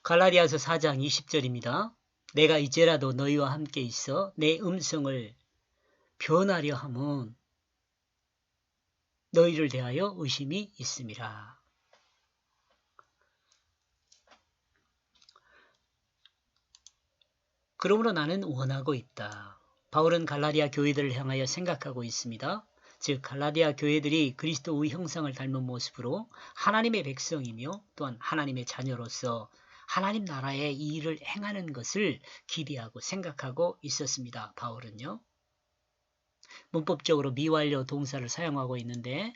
갈라디아서 4장 20절입니다. 내가 이제라도 너희와 함께 있어 내 음성을 변하려 함은 너희를 대하여 의심이 있음이라. 그러므로 나는 원하고 있다. 바울은 갈라디아 교회들을 향하여 생각하고 있습니다. 즉 갈라디아 교회들이 그리스도의 형상을 닮은 모습으로 하나님의 백성이며 또한 하나님의 자녀로서 하나님 나라의 이 일을 행하는 것을 기대하고 생각하고 있었습니다. 바울은요. 문법적으로 미완료 동사를 사용하고 있는데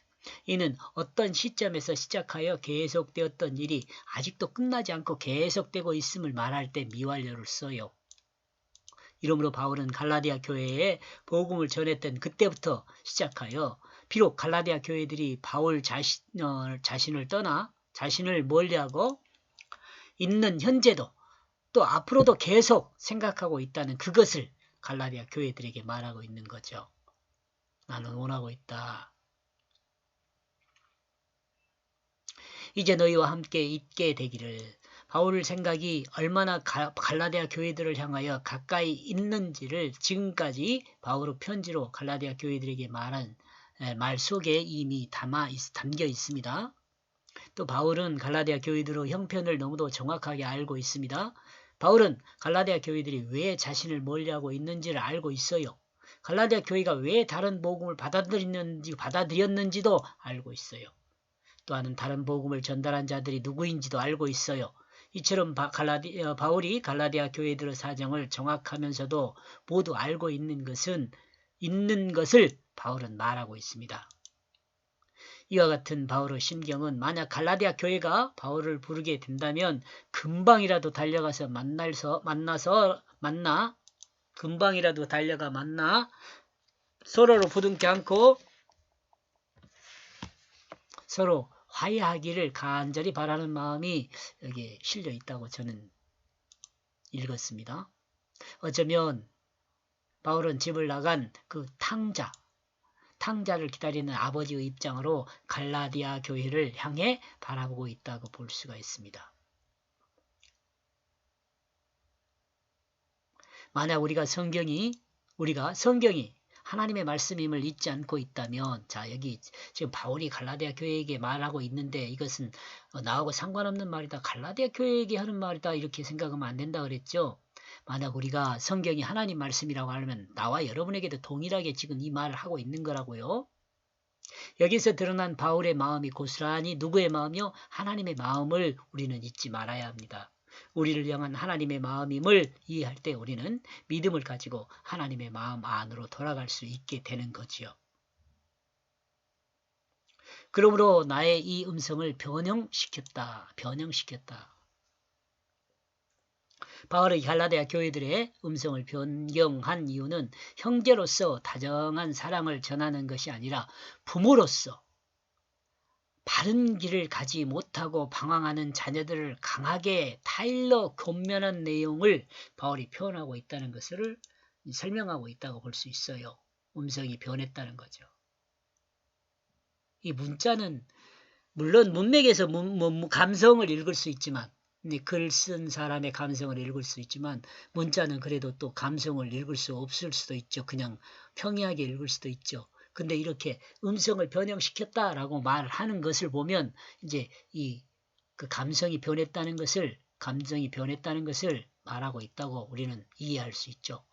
이는 어떤 시점에서 시작하여 계속되었던 일이 아직도 끝나지 않고 계속되고 있음을 말할 때 미완료를 써요. 이러므로 바울은 갈라디아 교회에 복음을 전했던 그때부터 시작하여 비록 갈라디아 교회들이 바울 자신을 떠나 자신을 멀리하고 있는 현재도 또 앞으로도 계속 생각하고 있다는 그것을 갈라디아 교회들에게 말하고 있는 거죠. 나는 원하고 있다. 이제 너희와 함께 있게 되기를. 바울 생각이 얼마나 갈라디아 교회들을 향하여 가까이 있는지를 지금까지 바울의 편지로 갈라디아 교회들에게 말한 말 속에 이미 담겨 있습니다. 또 바울은 갈라디아 교회들의 형편을 너무도 정확하게 알고 있습니다. 바울은 갈라디아 교회들이 왜 자신을 멀리하고 있는지를 알고 있어요. 갈라디아 교회가 왜 다른 복음을 받아들였는지도 알고 있어요. 또한 다른 복음을 전달한 자들이 누구인지도 알고 있어요. 이처럼 바울이 갈라디아 교회들의 사정을 정확하면서도 모두 알고 있는 것을 바울은 말하고 있습니다. 이와 같은 바울의 심경은 만약 갈라디아 교회가 바울을 부르게 된다면 금방이라도 달려가서 금방이라도 달려가 만나 서로를 부둥켜 안고 서로 화해하기를 간절히 바라는 마음이 여기에 실려 있다고 저는 읽었습니다. 어쩌면 바울은 집을 나간 그 탕자를 기다리는 아버지의 입장으로 갈라디아 교회를 향해 바라보고 있다고 볼 수가 있습니다. 만약 우리가 성경이 하나님의 말씀임을 잊지 않고 있다면, 자, 여기 지금 바울이 갈라디아 교회에게 말하고 있는데 이것은 나하고 상관없는 말이다. 갈라디아 교회에게 하는 말이다. 이렇게 생각하면 안 된다 그랬죠. 만약 우리가 성경이 하나님 말씀이라고 하면 나와 여러분에게도 동일하게 지금 이 말을 하고 있는 거라고요. 여기서 드러난 바울의 마음이 고스란히 누구의 마음이요? 하나님의 마음을 우리는 잊지 말아야 합니다. 우리를 향한 하나님의 마음임을 이해할 때 우리는 믿음을 가지고 하나님의 마음 안으로 돌아갈 수 있게 되는 거지요. 그러므로 나의 이 음성을 변형시켰다. 바울의 갈라디아 교회들의 음성을 변경한 이유는 형제로서 다정한 사랑을 전하는 것이 아니라 부모로서 바른 길을 가지 못하고 방황하는 자녀들을 강하게 타일러 권면한 내용을 바울이 표현하고 있다는 것을 설명하고 있다고 볼 수 있어요. 음성이 변했다는 거죠. 이 문자는 물론 문맥에서 감성을 읽을 수 있지만 글 쓴 사람의 감성을 읽을 수 있지만 문자는 그래도 또 감성을 읽을 수 없을 수도 있죠. 그냥 평이하게 읽을 수도 있죠. 근데 이렇게 음성을 변형시켰다라고 말하는 것을 보면 이제 그 감성이 변했다는 것을 말하고 있다고 우리는 이해할 수 있죠.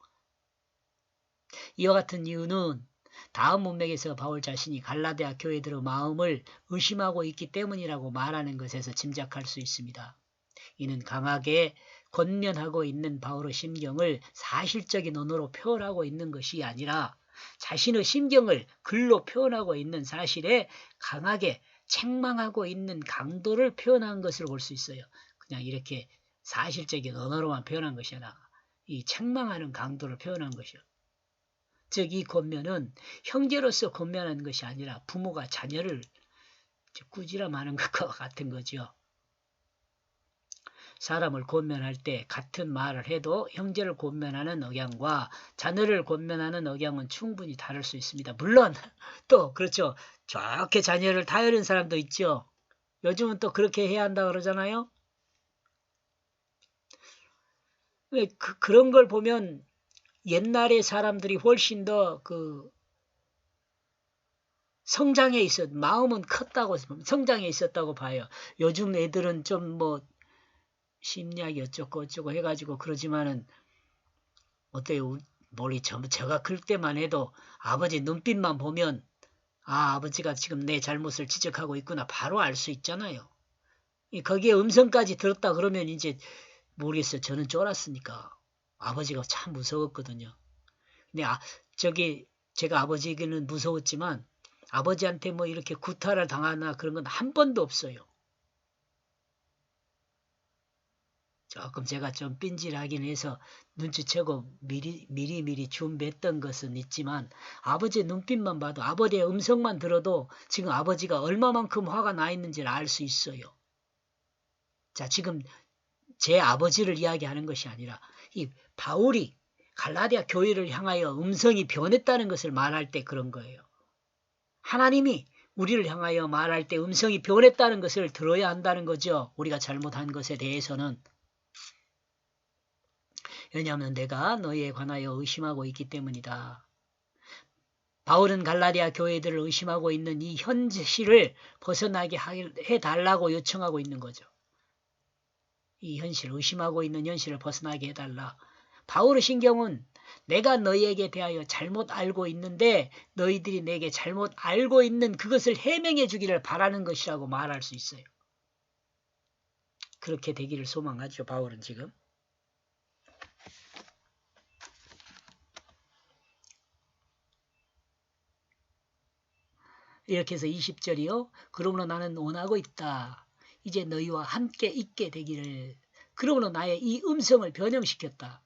이와 같은 이유는 다음 문맥에서 바울 자신이 갈라디아 교회들의 마음을 의심하고 있기 때문이라고 말하는 것에서 짐작할 수 있습니다. 이는 강하게 권면하고 있는 바울의 심경을 사실적인 언어로 표현하고 있는 것이 아니라 자신의 심경을 글로 표현하고 있는 사실에 강하게 책망하고 있는 강도를 표현한 것을 볼 수 있어요. 그냥 이렇게 사실적인 언어로만 표현한 것이 아니라 이 책망하는 강도를 표현한 것이요. 즉 이 권면은 형제로서 권면하는 것이 아니라 부모가 자녀를 꾸지람하는 것과 같은 거죠. 사람을 권면할 때 같은 말을 해도 형제를 권면하는 억양과 자녀를 권면하는 억양은 충분히 다를 수 있습니다. 물론 또 그렇죠. 좋게 자녀를 타이르는 사람도 있죠. 요즘은 또 그렇게 해야 한다 그러잖아요. 그런 걸 보면 옛날의 사람들이 훨씬 더 성장해 마음은 컸다고, 성장해 있었다고 봐요. 요즘 애들은 좀 심리학이 어쩌고 어쩌고 해가지고 그러지만은, 어때요? 머리 제가 클 때만 해도 아버지 눈빛만 보면, 아버지가 지금 내 잘못을 지적하고 있구나. 바로 알 수 있잖아요. 거기에 음성까지 들었다 그러면 이제 모르겠어요. 저는 쫄았으니까. 아버지가 참 무서웠거든요. 근데 제가 아버지에게는 무서웠지만 아버지한테 이렇게 구타를 당하나 그런 건 한 번도 없어요. 조금 제가 좀 삔질하긴 해서 눈치채고 미리 준비했던 것은 있지만, 아버지의 눈빛만 봐도, 아버지의 음성만 들어도 지금 아버지가 얼마만큼 화가 나 있는지를 알 수 있어요. 자, 지금 제 아버지를 이야기하는 것이 아니라 이 바울이 갈라디아 교회를 향하여 음성이 변했다는 것을 말할 때 그런 거예요. 하나님이 우리를 향하여 말할 때 음성이 변했다는 것을 들어야 한다는 거죠. 우리가 잘못한 것에 대해서는. 왜냐하면 내가 너희에 관하여 의심하고 있기 때문이다. 바울은 갈라디아 교회들을 의심하고 있는 이 현실을 벗어나게 해달라고 요청하고 있는 거죠. 이 현실, 의심하고 있는 현실을 벗어나게 해달라. 바울의 신경은 내가 너희에게 대하여 잘못 알고 있는데 너희들이 내게 잘못 알고 있는 그것을 해명해 주기를 바라는 것이라고 말할 수 있어요. 그렇게 되기를 소망하죠. 바울은 지금. 이렇게 해서 20절이요. 그러므로 나는 원하고 있다. 이제 너희와 함께 있게 되기를. 그러므로 나의 이 음성을 변형시켰다.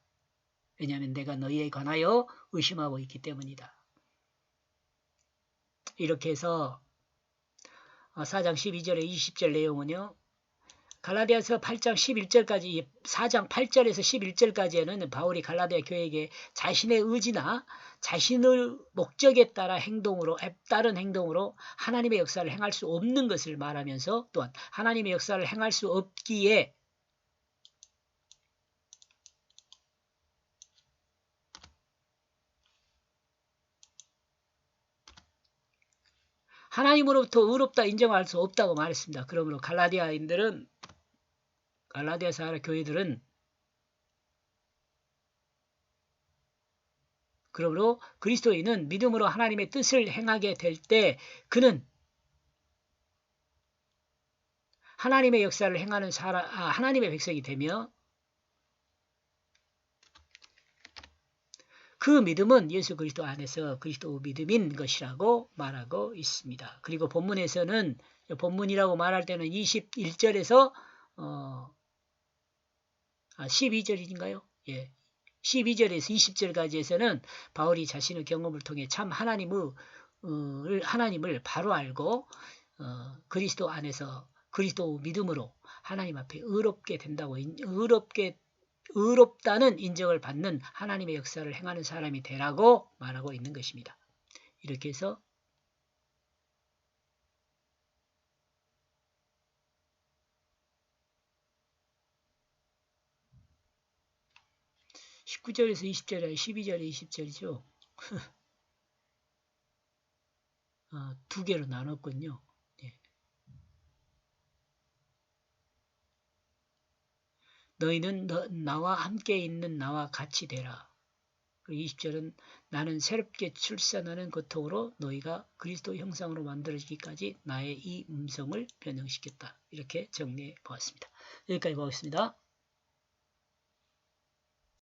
왜냐하면 내가 너희에 관하여 의심하고 있기 때문이다. 이렇게 해서 4장 12절에 20절 내용은요. 갈라디아서 8장 11절까지 4장 8절에서 11절까지는 바울이 갈라디아 교회에게 자신의 의지나 자신의 목적에 따른 행동으로 하나님의 역사를 행할 수 없는 것을 말하면서, 또한 하나님의 역사를 행할 수 없기에 하나님으로부터 의롭다 인정할 수 없다고 말했습니다. 그러므로 갈라디아 교회들은 그러므로 그리스도인은 믿음으로 하나님의 뜻을 행하게 될 때 그는 하나님의 역사를 행하는 하나님의 백성이 되며, 그 믿음은 예수 그리스도 안에서 그리스도 믿음인 것이라고 말하고 있습니다. 그리고 본문에서는, 본문이라고 말할 때는 21절에서 12절인가요? 예. 12절에서 20절까지에서는 바울이 자신의 경험을 통해 참 하나님을 바로 알고 그리스도 안에서 그리스도 믿음으로 하나님 앞에 의롭다는 인정을 받는 하나님의 역사를 행하는 사람이 되라고 말하고 있는 것입니다. 이렇게 해서 19절에서 20절에 12절에 20절이죠. 두 개로 나눴군요. 네. 너희는 나와 함께 있는 나와 같이 되라. 20절은 나는 새롭게 출산하는 고통으로 너희가 그리스도 형상으로 만들어지기까지 나의 이 음성을 변형시켰다. 이렇게 정리해 보았습니다. 여기까지 보겠습니다.